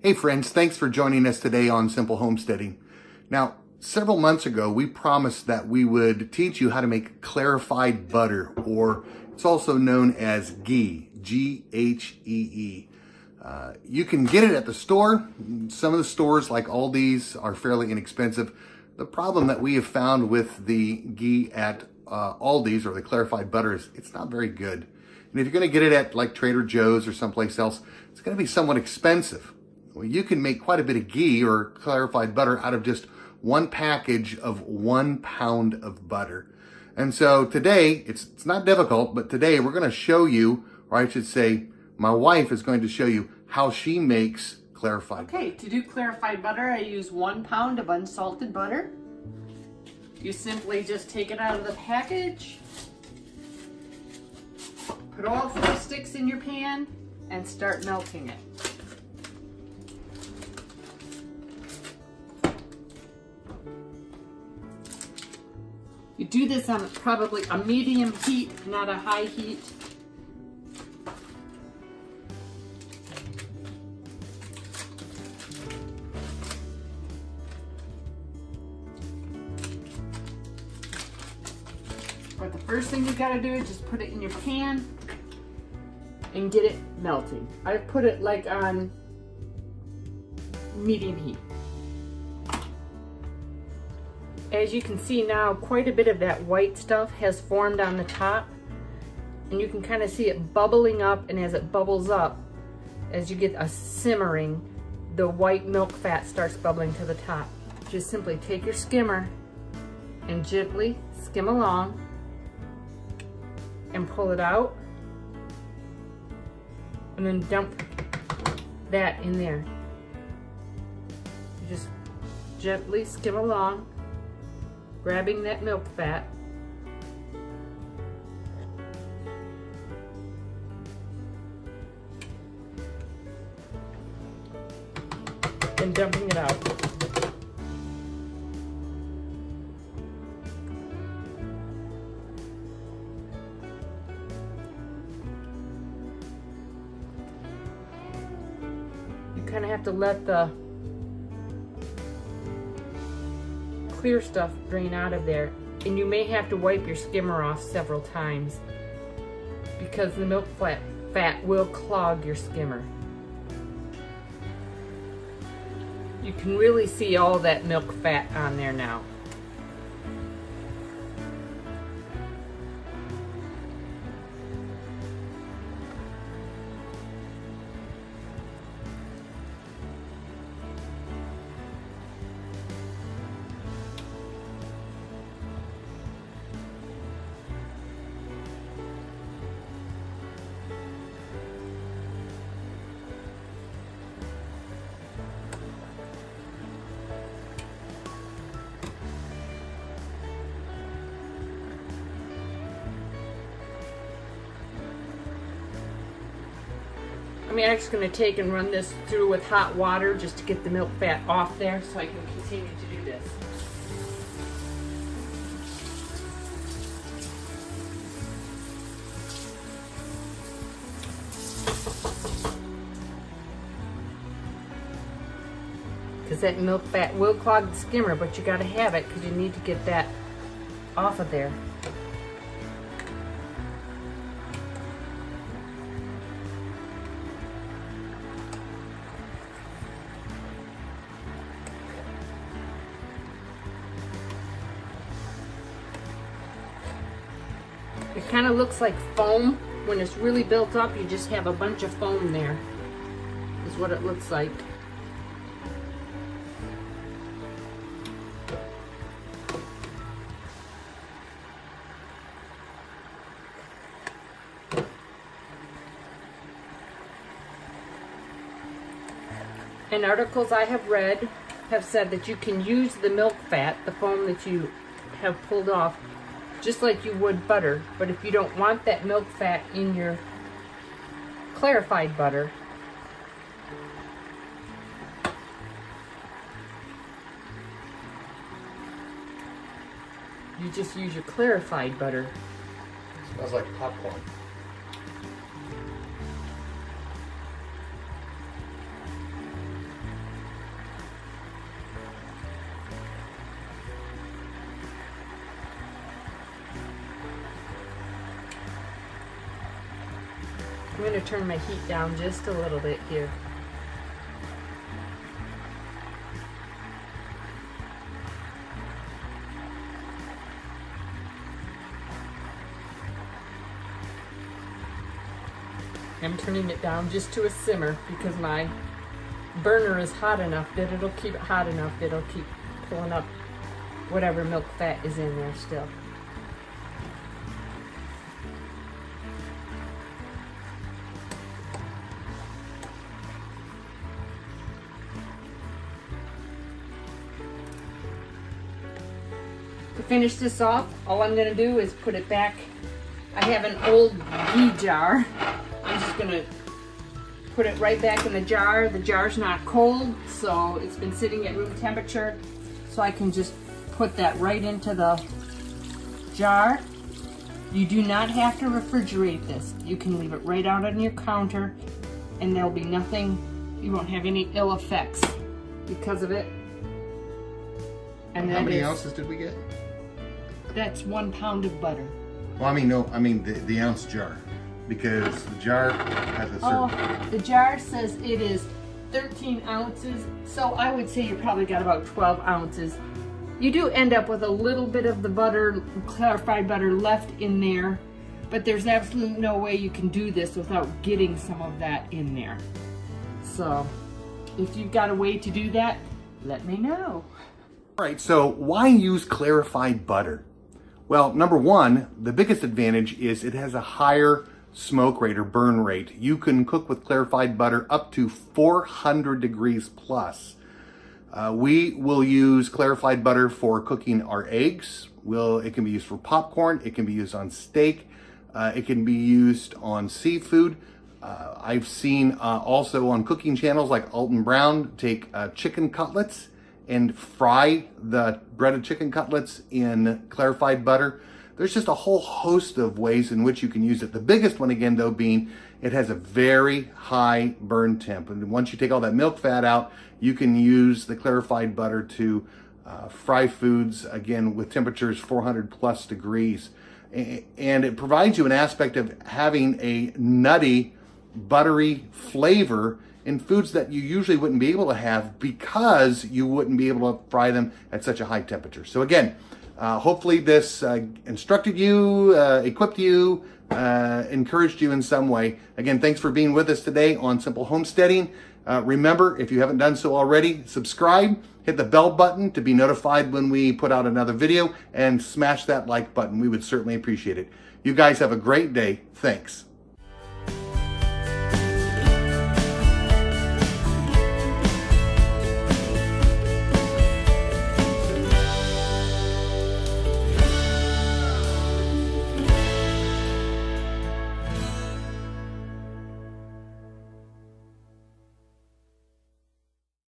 Hey friends, thanks for joining us today on Simple Homesteading. Now, several months ago, we promised that we would teach you how to make clarified butter, or it's also known as ghee, G-H-E-E. You can get it at the store. Some of the stores like Aldi's are fairly inexpensive. The problem that we have found with the ghee at Aldi's, or the clarified butter, is it's not very good. And if you're gonna get it at like Trader Joe's or someplace else, it's gonna be somewhat expensive. Well, you can make quite a bit of ghee or clarified butter out of just one package of 1 pound of butter. And so today, it's not difficult, but today we're gonna show you, or I should say, my wife is going to show you how she makes clarified butter. Okay, to do clarified butter, I use 1 pound of unsalted butter. You simply just take it out of the package, put all 4 sticks in your pan, and start melting it. You do this on probably a medium heat, not a high heat. But the first thing you gotta do is just put it in your pan and get it melting. I put it like on medium heat. As you can see now, quite a bit of that white stuff has formed on the top, and you can kind of see it bubbling up, and as it bubbles up, as you get a simmering, the white milk fat starts bubbling to the top. Just simply take your skimmer and gently skim along and pull it out, and then dump that in there. You just gently skim along, grabbing that milk fat, and dumping it out. You kind of have to let the clear stuff drain out of there, and you may have to wipe your skimmer off several times because the milk fat will clog your skimmer. You can really see all that milk fat on there now. I'm actually going to take and run this through with hot water just to get the milk fat off there so I can continue to do this. Because that milk fat will clog the skimmer, but you got to have it because you need to get that off of there. It kind of looks like foam. When it's really built up, you just have a bunch of foam there, is what it looks like. And articles I have read have said that you can use the milk fat, the foam that you have pulled off, just like you would butter. But if you don't want that milk fat in your clarified butter, you just use your clarified butter. Smells like popcorn. I'm going to turn my heat down just a little bit here. I'm turning it down just to a simmer because my burner is hot enough that it'll keep it hot enough that it'll keep pulling up whatever milk fat is in there still. To finish this off, all I'm going to do is put it back. I have an old ghee jar. I'm just going to put it right back in the jar. The jar's not cold, so it's been sitting at room temperature. So I can just put that right into the jar. You do not have to refrigerate this. You can leave it right out on your counter and there'll be nothing, you won't have any ill effects because of it. And how many ounces did we get? That's 1 pound of butter. Well, I mean the ounce jar, because the jar has a certain... Oh, the jar says it is 13 ounces, so I would say you probably got about 12 ounces. You do end up with a little bit of the butter, clarified butter left in there, but there's absolutely no way you can do this without getting some of that in there. So, if you've got a way to do that, let me know. All right, so why use clarified butter? Well, number one, the biggest advantage is it has a higher smoke rate or burn rate. You can cook with clarified butter up to 400 degrees plus. We will use clarified butter for cooking our eggs. It can be used for popcorn. It can be used on steak. It can be used on seafood. I've seen also on cooking channels like Alton Brown take chicken cutlets and fry the breaded chicken cutlets in clarified butter. There's just a whole host of ways in which you can use it. The biggest one, again, though, being it has a very high burn temp. And once you take all that milk fat out, you can use the clarified butter to fry foods, again, with temperatures 400 plus degrees. And it provides you an aspect of having a nutty, buttery flavor in foods that you usually wouldn't be able to have because you wouldn't be able to fry them at such a high temperature. So again, hopefully this instructed you, equipped you, encouraged you in some way. Again, thanks for being with us today on Simple Homesteading. Remember, if you haven't done so already, subscribe, hit the bell button to be notified when we put out another video, and smash that like button. We would certainly appreciate it. You guys have a great day. Thanks.